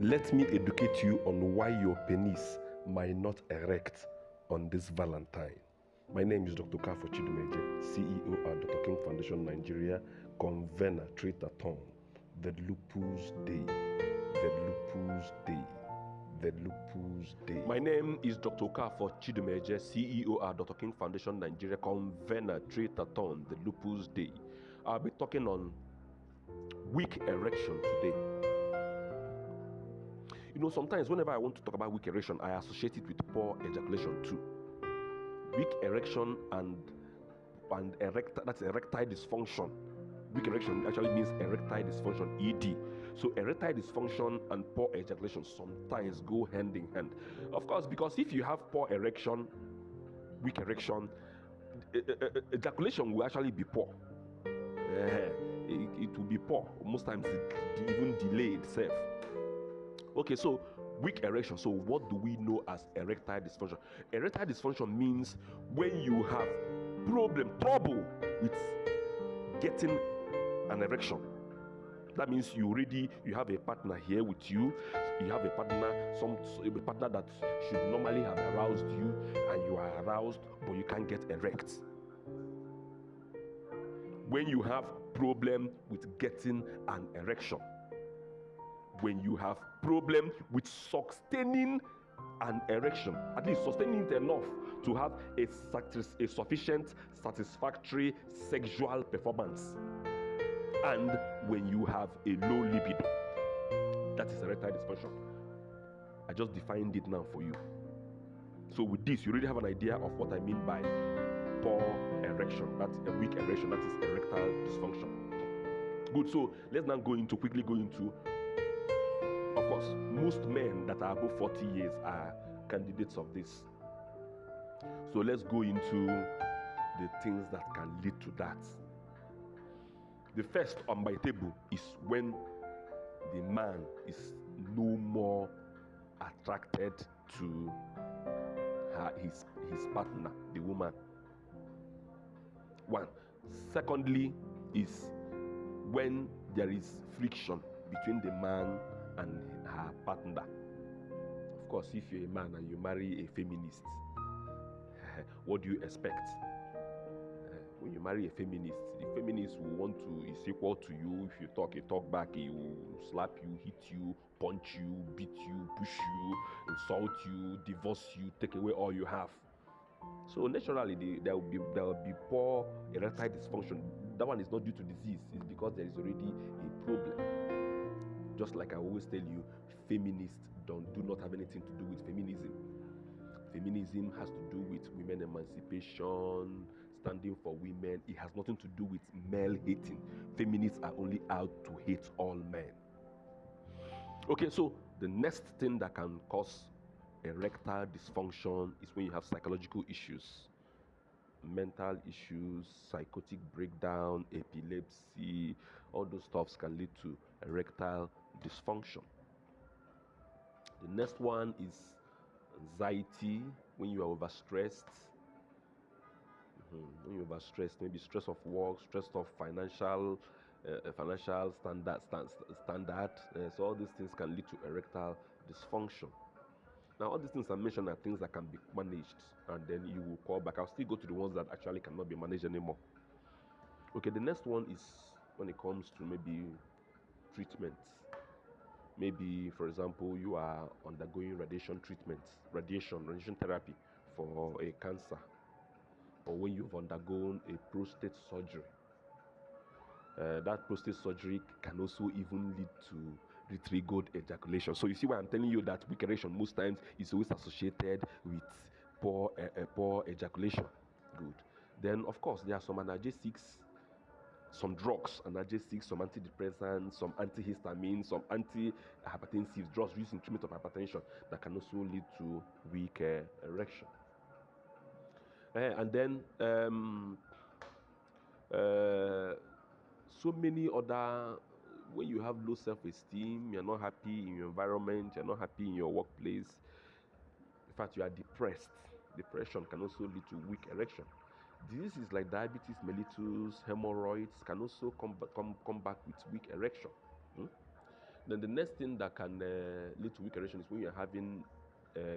Let me educate you on why your penis might not erect on this Valentine. My name is Dr. Okafor Chidumeje, CEO at OurDrKing Foundation Nigeria, convener, treat-a-thon, the lupus day, the lupus day, the lupus day. My name is Dr. Okafor Chidumeje, CEO at OurDrKing Foundation Nigeria, convener, treat-a-thon, the lupus day. I'll be talking on weak erection today. You know, sometimes whenever I want to talk about weak erection, I associate it with poor ejaculation too. Weak erection and that's erectile dysfunction. Weak erection actually means erectile dysfunction, ED. So erectile dysfunction and poor ejaculation sometimes go hand in hand. Of course, because if you have poor erection, weak erection, ejaculation will actually be poor. It will be poor. Most times it even delayed itself. Okay, so weak erection. So what do we know as erectile dysfunction? Erectile dysfunction means when you have trouble with getting an erection. That means you have a partner here with you. You have a partner that should normally have aroused you, and you are aroused, but you can't get erect. When you have problem with getting an erection. When you have problem with sustaining an erection, at least sustaining it enough to have a sufficient, satisfactory sexual performance, and when you have a low libido, that is erectile dysfunction. I just defined it now for you. So with this, you already have an idea of what I mean by poor erection. That's a weak erection. That is erectile dysfunction. Good. So let's now quickly go into. Of course, most men that are above 40 years are candidates of this. So let's go into the things that can lead to that. The first on my table is when the man is no more attracted to his partner, the woman. One. Secondly is when there is friction between the man and her partner. Of course, if you're a man and you marry a feminist, what do you expect? When you marry a feminist, the feminist is equal to you. If you talk back. He will slap you, hit you, punch you, beat you, push you, insult you, divorce you, take away all you have. So naturally, there will be poor erectile dysfunction. That one is not due to disease. It's because there is already a problem. Just like I always tell you, feminists do not have anything to do with feminism. Feminism has to do with women emancipation, standing for women. It has nothing to do with male hating. Feminists are only out to hate all men. Okay, so the next thing that can cause erectile dysfunction is when you have psychological issues. Mental issues, psychotic breakdown, epilepsy, all those stuffs can lead to erectile dysfunction. The next one is anxiety, when you are overstressed. When you're overstressed, maybe stress of work, stress of financial standard. So all these things can lead to erectile dysfunction. Now, all these things I mentioned are things that can be managed, and then you will call back. I'll still go to the ones that actually cannot be managed anymore. Okay, the next one is when it comes to maybe treatment. Maybe, for example, you are undergoing radiation therapy for a cancer, or when you've undergone a prostate surgery. That prostate surgery can also even lead to retriggered ejaculation. So you see why I'm telling you that weak erection most times is always associated with poor ejaculation. Good. Then of course there are some analgesics, some drugs, analgesics, some antidepressants, some antihistamines, some antihypertensive drugs used in treatment of hypertension that can also lead to weak erection. And then so many other, when you have low self-esteem, you're not happy in your environment, you're not happy in your workplace, in fact you are depressed. Depression can also lead to weak erection. Diseases like diabetes mellitus, hemorrhoids can also come back with weak erection. Then the next thing that can lead to weak erection is when you're having,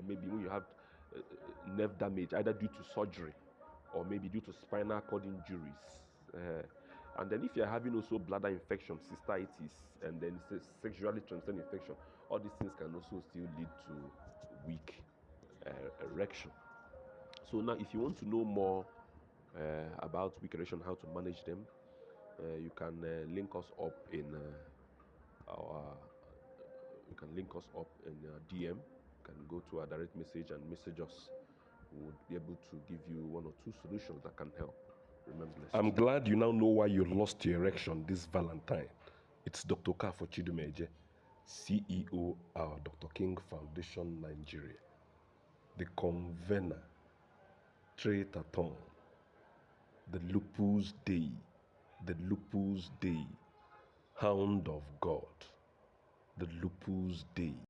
maybe when you have nerve damage, either due to surgery or maybe due to spinal cord injuries. And then if you're having also bladder infection, cystitis, and then sexually transmitted infection, all these things can also still lead to weak erection. So now if you want to know more about weak erection, how to manage them, you can link us up in our you can link us up in DM. You can go to our direct message and message us. We would be able to give you 1 or 2 solutions that can help. Remember, I'm glad you now know why you lost your erection this Valentine. It's Dr. Okafor Chidumeje, CEO OurDrKing Foundation Nigeria, the convener, Traitor, the Lupus Day, Hound of God, the Lupus Day.